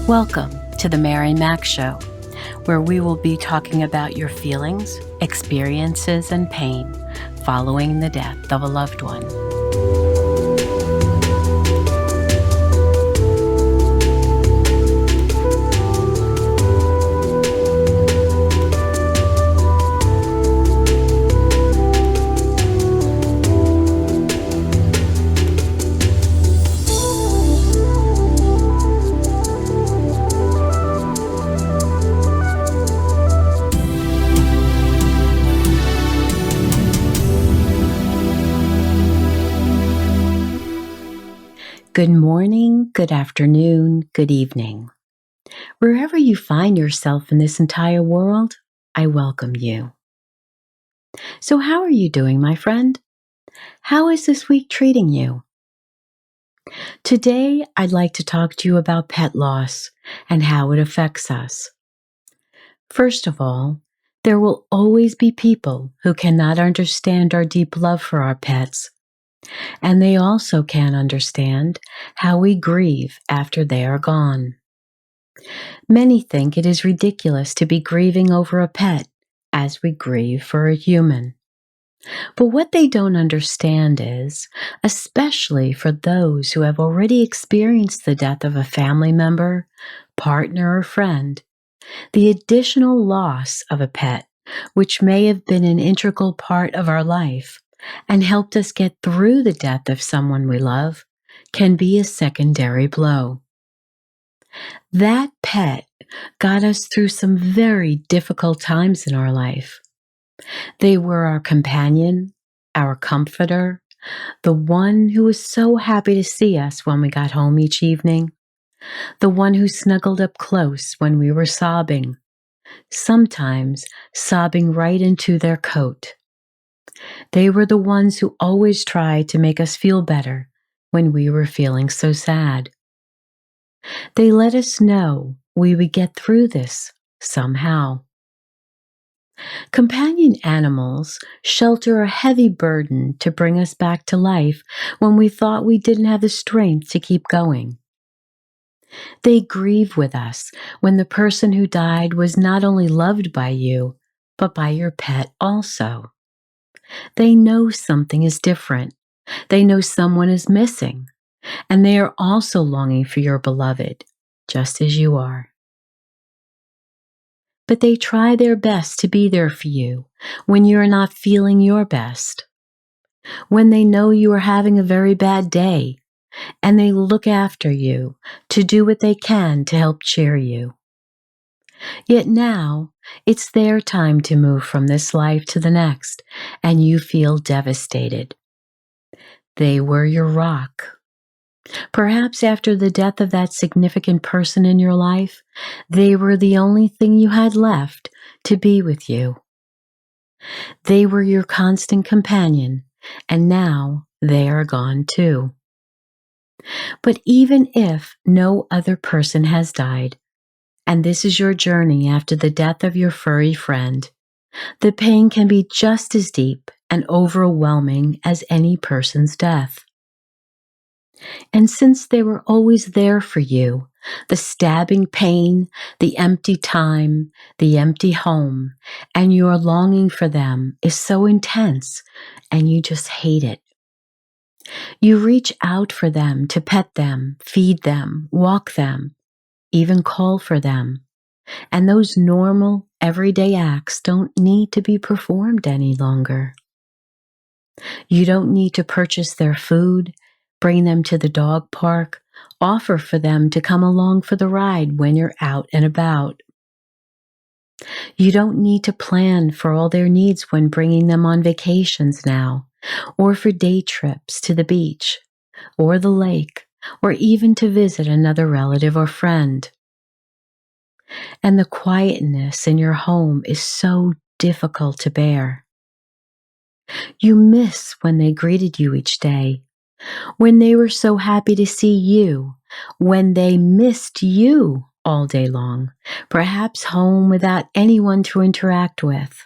Welcome to the Mary Mac Show, where we will be talking about your feelings, experiences, and pain following the death of a loved one. Good morning, good afternoon, good evening. Wherever you find yourself in this entire world, I welcome you. So how are you doing, my friend? How is this week treating you? Today, I'd like to talk to you about pet loss and how it affects us. First of all, there will always be people who cannot understand our deep love for our pets, and they also can't understand how we grieve after they are gone. Many think it is ridiculous to be grieving over a pet as we grieve for a human. But what they don't understand is, especially for those who have already experienced the death of a family member, partner, or friend, the additional loss of a pet, which may have been an integral part of our life and helped us get through the death of someone we love, can be a secondary blow. That pet got us through some very difficult times in our life. They were our companion, our comforter, the one who was so happy to see us when we got home each evening, the one who snuggled up close when we were sobbing, sometimes sobbing right into their coat. They were the ones who always tried to make us feel better when we were feeling so sad. They let us know we would get through this somehow. Companion animals shelter a heavy burden to bring us back to life when we thought we didn't have the strength to keep going. They grieve with us when the person who died was not only loved by you, but by your pet also. They know something is different. They know someone is missing, and they are also longing for your beloved, just as you are. But they try their best to be there for you when you are not feeling your best, when they know you are having a very bad day, and they look after you to do what they can to help cheer you. Yet now, it's their time to move from this life to the next, and you feel devastated. They were your rock. Perhaps after the death of that significant person in your life, they were the only thing you had left to be with you. They were your constant companion, and now they are gone too. But even if no other person has died, and this is your journey after the death of your furry friend, the pain can be just as deep and overwhelming as any person's death. And since they were always there for you, the stabbing pain, the empty time, the empty home, and your longing for them is so intense, and you just hate it. You reach out for them to pet them, feed them, walk them, even call for them. And those normal, everyday acts don't need to be performed any longer. You don't need to purchase their food, bring them to the dog park, offer for them to come along for the ride when you're out and about. You don't need to plan for all their needs when bringing them on vacations now, or for day trips to the beach, or the lake, or even to visit another relative or friend. And the quietness in your home is so difficult to bear. You miss when they greeted you each day, when they were so happy to see you, when they missed you all day long, perhaps home without anyone to interact with.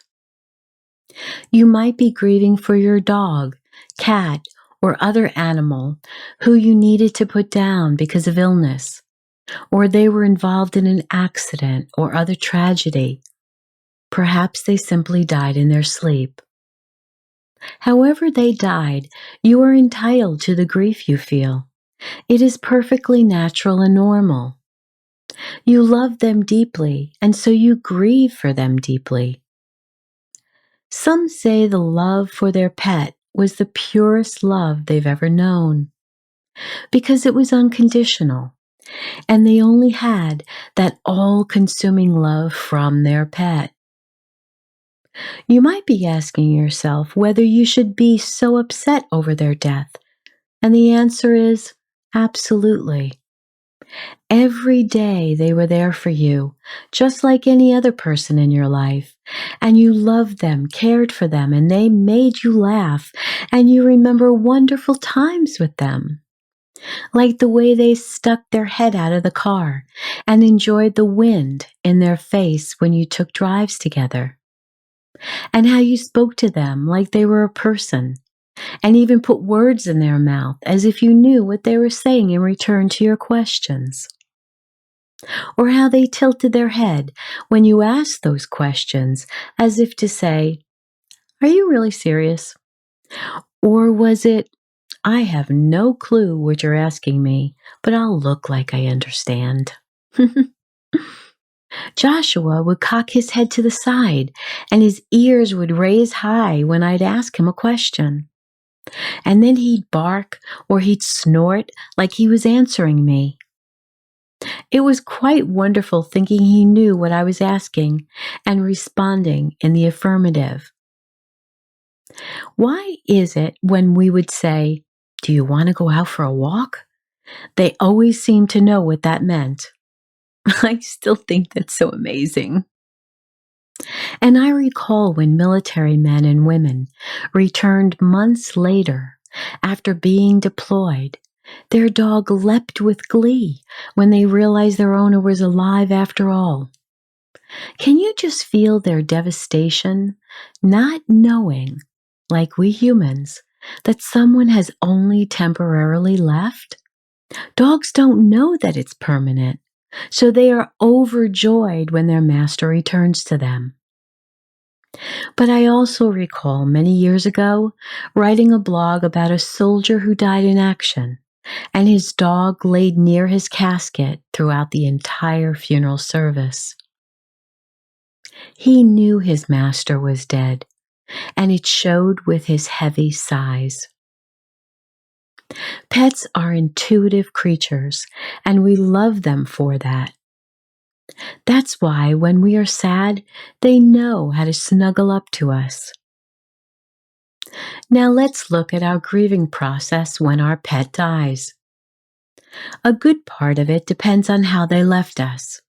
You might be grieving for your dog, cat, or other animal who you needed to put down because of illness, or they were involved in an accident or other tragedy. Perhaps they simply died in their sleep. However they died, you are entitled to the grief you feel. It is perfectly natural and normal. You love them deeply, and so you grieve for them deeply. Some say the love for their pet was the purest love they've ever known, because it was unconditional, and they only had that all-consuming love from their pet. You might be asking yourself whether you should be so upset over their death, and the answer is absolutely. Every day they were there for you, just like any other person in your life, and you loved them, cared for them, and they made you laugh, and you remember wonderful times with them, like the way they stuck their head out of the car and enjoyed the wind in their face when you took drives together, and how you spoke to them like they were a person, and even put words in their mouth as if you knew what they were saying in return to your questions. Or how they tilted their head when you asked those questions as if to say, "Are you really serious?" Or was it, "I have no clue what you're asking me, but I'll look like I understand." Joshua would cock his head to the side, and his ears would raise high when I'd ask him a question. And then he'd bark or he'd snort like he was answering me. It was quite wonderful thinking he knew what I was asking and responding in the affirmative. Why is it when we would say, "Do you want to go out for a walk?" they always seemed to know what that meant? I still think that's so amazing. And I recall when military men and women returned months later after being deployed, their dog leapt with glee when they realized their owner was alive after all. Can you just feel their devastation, not knowing, like we humans, that someone has only temporarily left? Dogs don't know that it's permanent, so they are overjoyed when their master returns to them. But I also recall many years ago writing a blog about a soldier who died in action, and his dog laid near his casket throughout the entire funeral service. He knew his master was dead, and it showed with his heavy sighs. Pets are intuitive creatures, and we love them for that. That's why when we are sad, they know how to snuggle up to us. Now let's look at our grieving process when our pet dies. A good part of it depends on how they left us.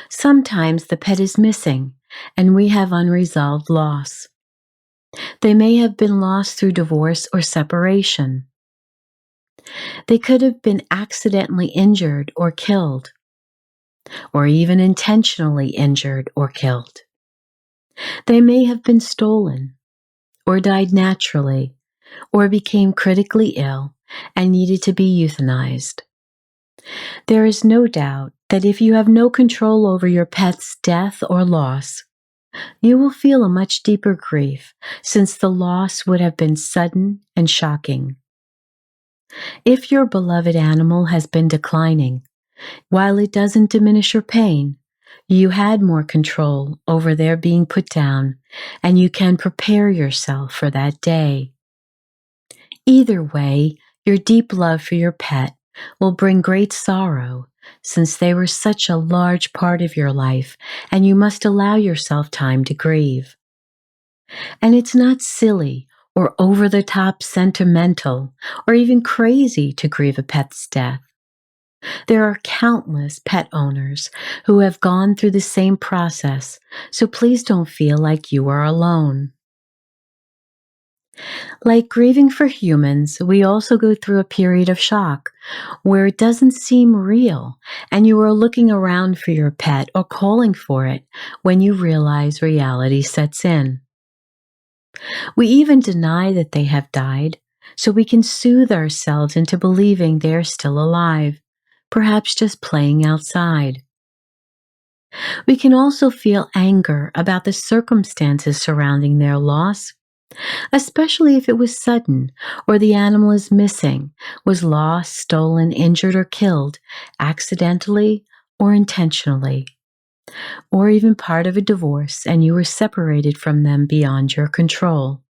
Sometimes the pet is missing, and we have unresolved loss. They may have been lost through divorce or separation. They could have been accidentally injured or killed, or even intentionally injured or killed. They may have been stolen, or died naturally, or became critically ill and needed to be euthanized. There is no doubt that if you have no control over your pet's death or loss, you will feel a much deeper grief, since the loss would have been sudden and shocking. If your beloved animal has been declining, while it doesn't diminish your pain, you had more control over their being put down, and you can prepare yourself for that day. Either way, your deep love for your pet will bring great sorrow, since they were such a large part of your life, and you must allow yourself time to grieve. And it's not silly or over-the-top sentimental or even crazy to grieve a pet's death. There are countless pet owners who have gone through the same process, so please don't feel like you are alone. Like grieving for humans, we also go through a period of shock where it doesn't seem real and you are looking around for your pet or calling for it when you realize reality sets in. We even deny that they have died so we can soothe ourselves into believing they are still alive, perhaps just playing outside. We can also feel anger about the circumstances surrounding their loss, especially if it was sudden or the animal is missing, was lost, stolen, injured, or killed accidentally or intentionally, or even part of a divorce and you were separated from them beyond your control.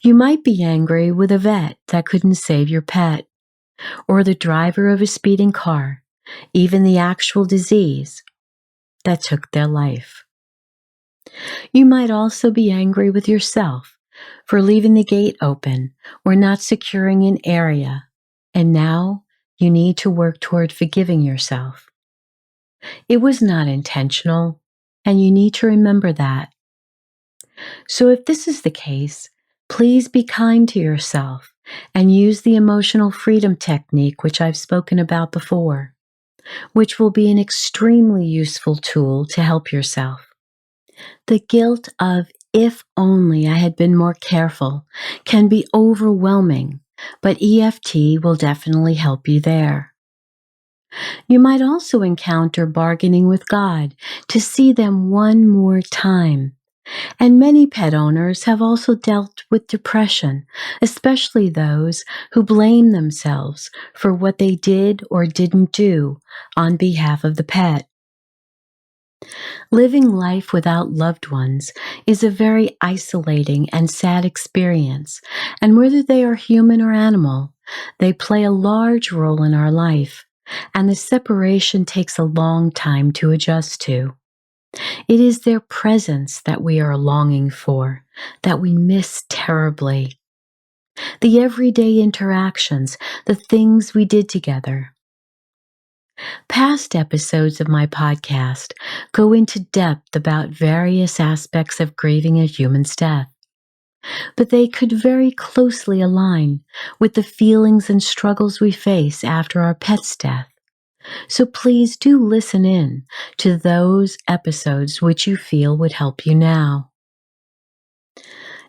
You might be angry with a vet that couldn't save your pet, or the driver of a speeding car, even the actual disease that took their life. You might also be angry with yourself for leaving the gate open or not securing an area, and now you need to work toward forgiving yourself. It was not intentional, and you need to remember that. So if this is the case, please be kind to yourself and use the emotional freedom technique, which I've spoken about before, which will be an extremely useful tool to help yourself. The guilt of, if only I had been more careful, can be overwhelming, but EFT will definitely help you there. You might also encounter bargaining with God to see them one more time. And many pet owners have also dealt with depression, especially those who blame themselves for what they did or didn't do on behalf of the pet. Living life without loved ones is a very isolating and sad experience, and whether they are human or animal, they play a large role in our life, and the separation takes a long time to adjust to. It is their presence that we are longing for, that we miss terribly. The everyday interactions, the things we did together. Past episodes of my podcast go into depth about various aspects of grieving a human's death, but they could very closely align with the feelings and struggles we face after our pet's death. So please do listen in to those episodes which you feel would help you now.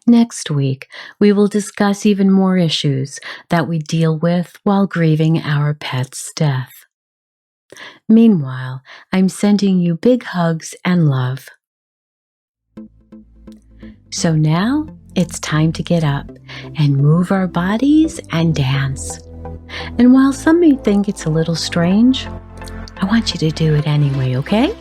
Next week, we will discuss even more issues that we deal with while grieving our pet's death. Meanwhile, I'm sending you big hugs and love. So now it's time to get up and move our bodies and dance. And while some may think it's a little strange, I want you to do it anyway, okay?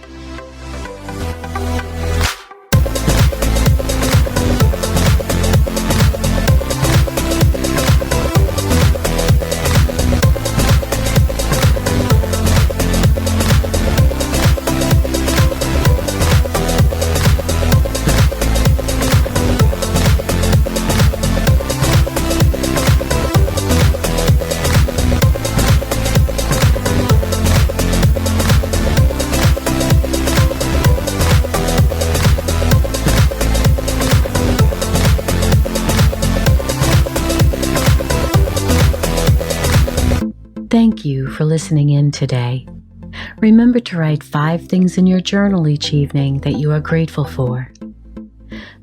Thank you for listening in today. Remember to write 5 things in your journal each evening that you are grateful for.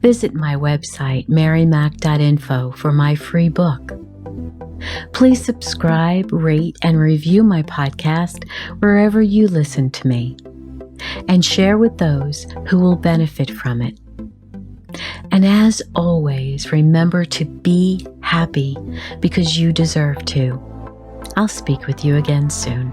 Visit my website, marymac.info, for my free book. Please subscribe, rate, and review my podcast wherever you listen to me, and share with those who will benefit from it. And as always, remember to be happy because you deserve to. I'll speak with you again soon.